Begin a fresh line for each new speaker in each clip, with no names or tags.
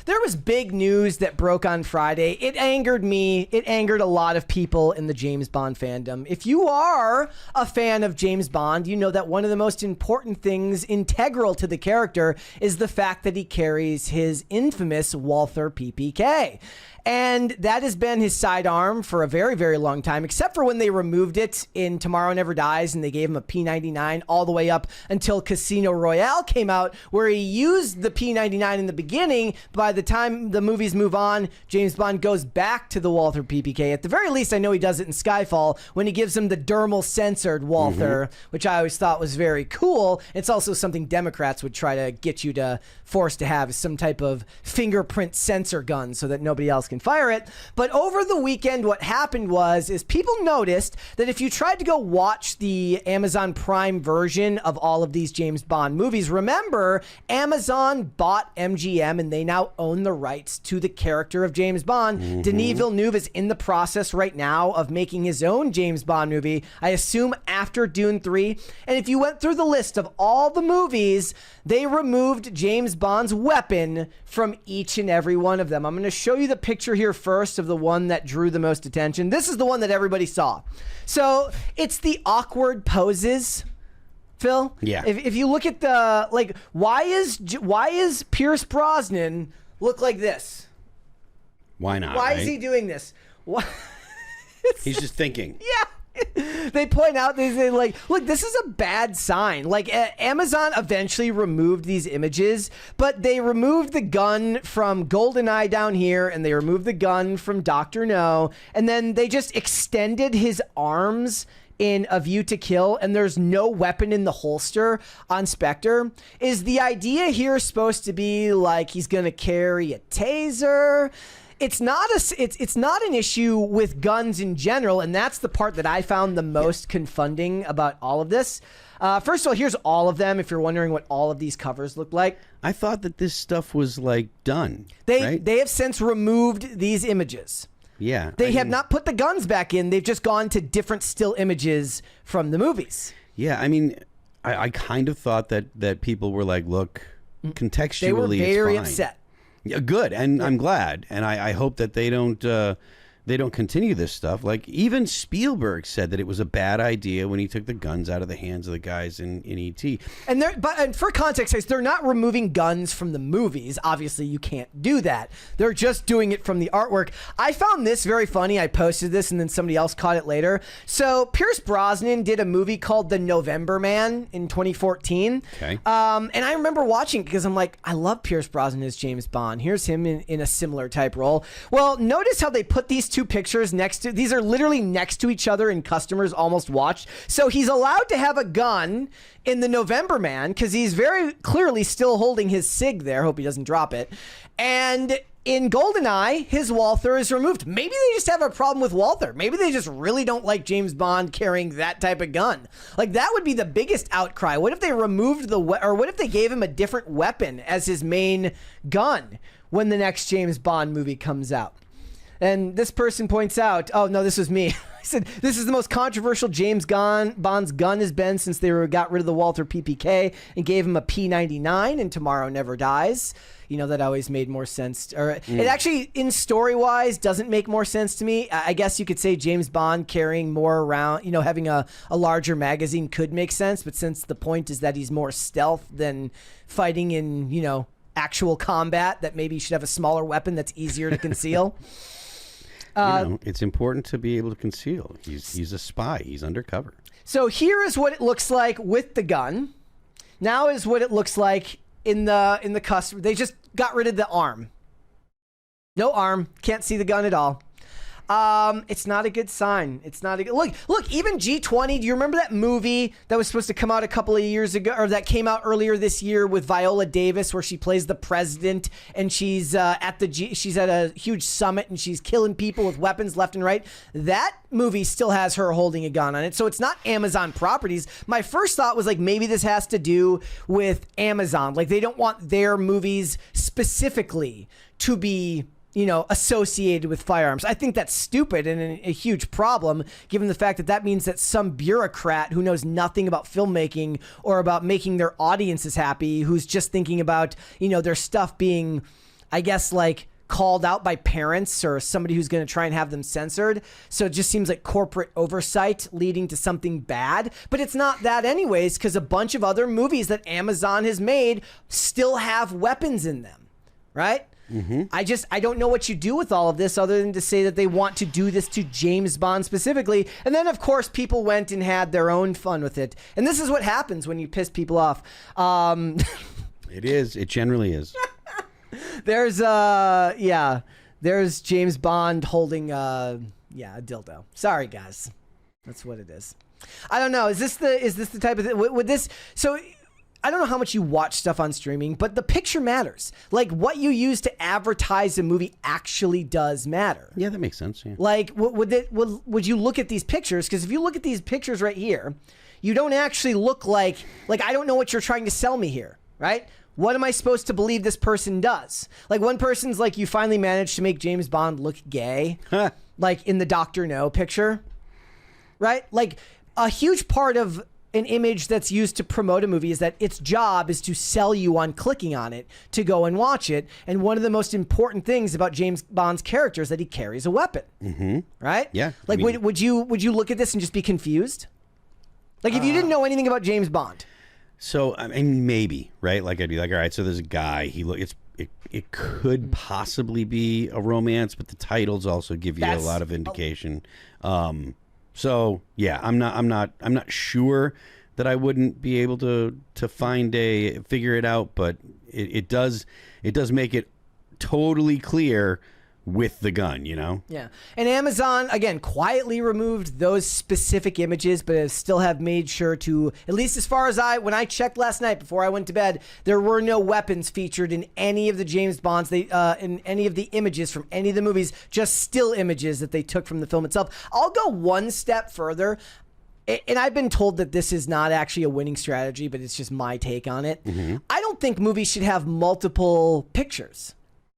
there was big news that broke on Friday. It angered me. It angered a lot of people in the James Bond fandom. If you are a fan of James Bond, you know that one of the most important things integral to the character is the fact that he carries his infamous Walther PPK. And that has been his sidearm for a very, very long time, except for when they removed it in Tomorrow Never Dies and they gave him a P99 all the way up until Casino Royale came out, where he used the P99 in the beginning. By the time the movies move on, James Bond goes back to the Walther PPK. At the very least, I know he does it in Skyfall when he gives him the dermal censored Walther, which I always thought was very cool. It's also something Democrats would try to get you to force to have, some type of fingerprint sensor gun so that nobody else can fire it. But over the weekend, what happened is people noticed that if you tried to go watch the Amazon Prime version of all of these James Bond movies, remember, Amazon bought MGM and they now own the rights to the character of James Bond. Denis Villeneuve is in the process right now of making his own James Bond movie, I assume after Dune 3. And if you went through the list of all the movies, they removed James Bond's weapon from each and every one of them. I'm going to show you the picture here first of the one that drew the most attention. This is the one that everybody saw. So it's the awkward poses, Phil.
Yeah.
If you look at the, like, why is Pierce Brosnan look like this?
Why not?
Why
right?
is he doing this? Why?
He's just thinking.
Yeah. They point out, they say, like, look, this is a bad sign. Like, Amazon eventually removed these images, but they removed the gun from GoldenEye down here, and they removed the gun from Dr. No, and then they just extended his arms in A View to Kill, and there's no weapon in the holster on Spectre. Is the idea here supposed to be like he's going to carry a taser? It's not an issue with guns in general, and that's the part that I found the most confunding about all of this. First of all, here's all of them, if you're wondering what all of these covers look like.
I thought that this stuff was, like, done.
They have since removed these images.
Yeah.
They have not put the guns back in. They've just gone to different still images from the movies.
Yeah, I mean, I kind of thought that people were like, look, contextually,
They were very
it's fine.
upset.
Yeah, good, and I'm glad, and I hope that they don't continue this stuff. Like, even Spielberg said that it was a bad idea when he took the guns out of the hands of the guys in E.T.
And for context, guys, they're not removing guns from the movies. Obviously, you can't do that. They're just doing it from the artwork. I found this very funny. I posted this, and then somebody else caught it later. So Pierce Brosnan did a movie called The November Man in 2014.
Okay.
And I remember watching it because I'm like, I love Pierce Brosnan as James Bond. Here's him in a similar type role. Well, notice how they put these two pictures next to, these are literally next to each other and customers almost watched. So he's allowed to have a gun in The November Man because he's very clearly still holding his SIG there. Hope he doesn't drop it. And in GoldenEye, his Walther is removed. Maybe they just have a problem with Walther. Maybe they just really don't like James Bond carrying that type of gun. Like, that would be the biggest outcry. What if they removed or what if they gave him a different weapon as his main gun when the next James Bond movie comes out? And this person points out, oh, no, this was me. I said, this is the most controversial James Bond's gun has been since they got rid of the Walther PPK and gave him a P99 in Tomorrow Never Dies. You know, that always made more sense. It actually, in story-wise, doesn't make more sense to me. I guess you could say James Bond carrying more around, having a larger magazine could make sense. But since the point is that he's more stealth than fighting in, actual combat, that maybe he should have a smaller weapon that's easier to conceal.
It's important to be able to conceal. He's a spy. He's undercover.
So here is what it looks like with the gun. Now is what it looks like in the customer. They just got rid of the arm. No arm. Can't see the gun at all. It's not a good sign. It's not a good look. Even G20. Do you remember that movie that was supposed to come out a couple of years ago, or that came out earlier this year with Viola Davis, where she plays the president and she's she's at a huge summit and she's killing people with weapons left and right. That movie still has her holding a gun on it, so it's not Amazon properties. My first thought was like maybe this has to do with Amazon, like they don't want their movies specifically to be associated with firearms. I think that's stupid and a huge problem, given the fact that means that some bureaucrat who knows nothing about filmmaking or about making their audiences happy, who's just thinking about, their stuff being I guess, like, called out by parents or somebody who's going to try and have them censored. So it just seems like corporate oversight leading to something bad. But it's not that anyways, because a bunch of other movies that Amazon has made still have weapons in them, right? Mm-hmm. I don't know what you do with all of this other than to say that they want to do this to James Bond specifically. And then, of course, people went and had their own fun with it. And this is what happens when you piss people off.
It is. It generally is.
There's James Bond holding a dildo. Sorry, guys. That's what it is. I don't know. Is this the type of thing? Would this, so I don't know how much you watch stuff on streaming, but the picture matters. Like, what you use to advertise a movie actually does matter.
Yeah, that makes sense. Yeah.
Like, would you look at these pictures? Because if you look at these pictures right here, you don't actually look like I don't know what you're trying to sell me here, right? What am I supposed to believe this person does? Like, one person's like, you finally managed to make James Bond look gay, like in the Dr. No picture, right? Like, a huge part of an image that's used to promote a movie is that its job is to sell you on clicking on it to go and watch it. And one of the most important things about James Bond's character is that he carries a weapon, right?
Yeah.
Like, would you look at this and just be confused? Like, if you didn't know anything about James Bond.
So, I mean, maybe, right? Like, I'd be like, all right, so there's a guy. It could possibly be a romance, but the titles also give you a lot of indication. So, yeah, I'm not sure that I wouldn't be able to figure it out, but it does make it totally clear with the gun, you know?
Yeah. And Amazon, again, quietly removed those specific images, but still have made sure to, at least as far as when I checked last night before I went to bed, there were no weapons featured in any of the James Bonds, in any of the images from any of the movies, just still images that they took from the film itself. I'll go one step further. And I've been told that this is not actually a winning strategy, but it's just my take on it. Mm-hmm. I don't think movies should have multiple pictures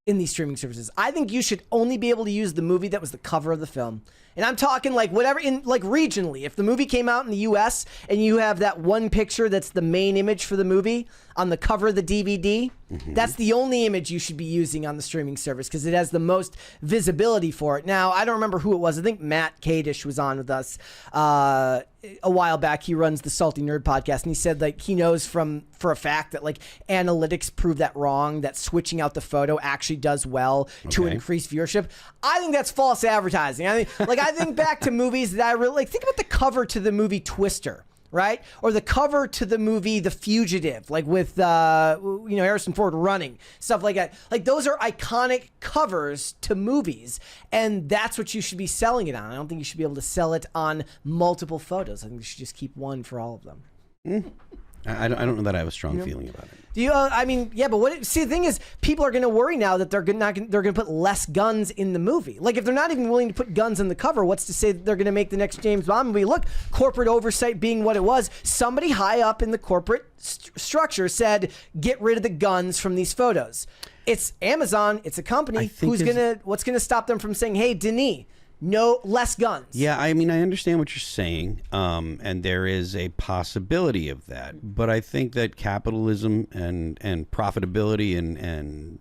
in these streaming services. I think you should only be able to use the movie that was the cover of the film. And I'm talking like whatever regionally. If the movie came out in the US and you have that one picture that's the main image for the movie on the cover of the DVD, that's the only image you should be using on the streaming service because it has the most visibility for it. Now, I don't remember who it was. I think Matt Kadish was on with us a while back. He runs the Salty Nerd podcast, and he said like he knows for a fact that like analytics prove that wrong, that switching out the photo actually does well to increase viewership. I think that's false advertising. I think back to movies that I really like. Think about the cover to the movie Twister, right? Or the cover to the movie The Fugitive, like with Harrison Ford running, stuff like that. Like those are iconic covers to movies, and that's what you should be selling it on. I don't think you should be able to sell it on multiple photos. I think you should just keep one for all of them.
I don't know that I have a strong feeling about it.
Do you? But the thing is, people are going to worry now that they're going to put less guns in the movie. Like, if they're not even willing to put guns in the cover, what's to say that they're going to make the next James Bond movie? Look, corporate oversight being what it was, somebody high up in the corporate structure said, get rid of the guns from these photos. It's Amazon. It's a company. What's going to stop them from saying, hey, Denis, no, less guns.
Yeah, I mean, I understand what you're saying, and there is a possibility of that. But I think that capitalism and profitability and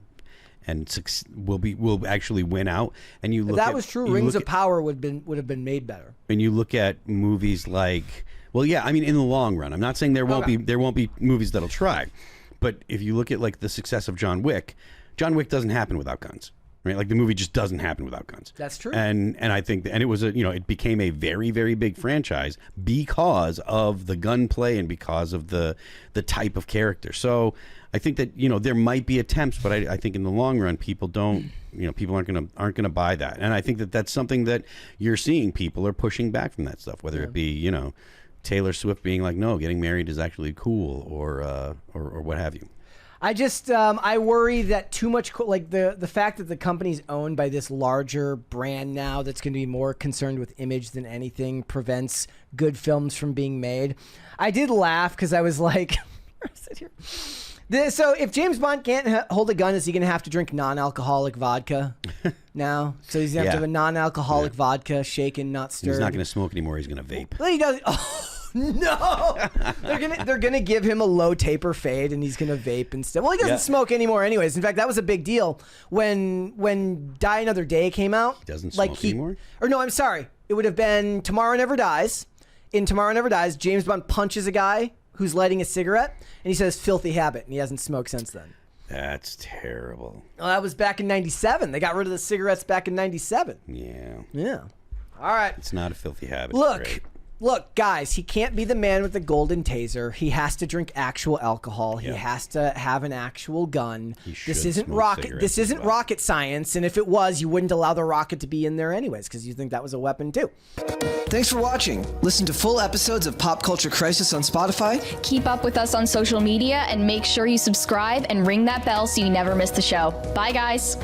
will actually win out. And you look
if that was true, Rings of Power would have been made better.
And you look at movies like, well, yeah, I mean, in the long run, I'm not saying there won't be movies that'll try, but if you look at like the success of John Wick doesn't happen without guns. Right, like the movie just doesn't happen without guns.
That's true.
And I think it was it became a very, very big franchise because of the gunplay and because of the type of character. So I think that there might be attempts, but I think in the long run people aren't gonna buy that. And I think that that's something that you're seeing people are pushing back from that stuff, whether it be Taylor Swift being like, no, getting married is actually cool, or what have you.
I just I worry that too much the fact that the company's owned by this larger brand now that's going to be more concerned with image than anything prevents good films from being made. I did laugh because I was like, sit here. So if James Bond can't hold a gun, is he going to have to drink non-alcoholic vodka now? So he's going to have to have a non-alcoholic vodka, shaken, not stirred.
He's not going to smoke anymore. He's going to vape.
Well, he does. Oh, No, they're gonna give him a low taper fade, and he's gonna vape instead. Well, he doesn't smoke anymore, anyways. In fact, that was a big deal when Die Another Day came out.
He doesn't smoke anymore.
Or no, I'm sorry. It would have been Tomorrow Never Dies. In Tomorrow Never Dies, James Bond punches a guy who's lighting a cigarette, and he says "filthy habit," and he hasn't smoked since then.
That's terrible.
Well, that was back in '97. They got rid of the cigarettes back in '97.
Yeah.
All right.
It's not a filthy habit.
Look, guys, he can't be the man with the golden taser. He has to drink actual alcohol. He has to have an actual gun. This isn't rocket science, and if it was, you wouldn't allow the rocket to be in there anyways, because you think that was a weapon too. Thanks for watching. Listen to full episodes of Pop Culture Crisis on Spotify.
Keep up with us on social media and make sure you subscribe and ring that bell so you never miss the show. Bye, guys.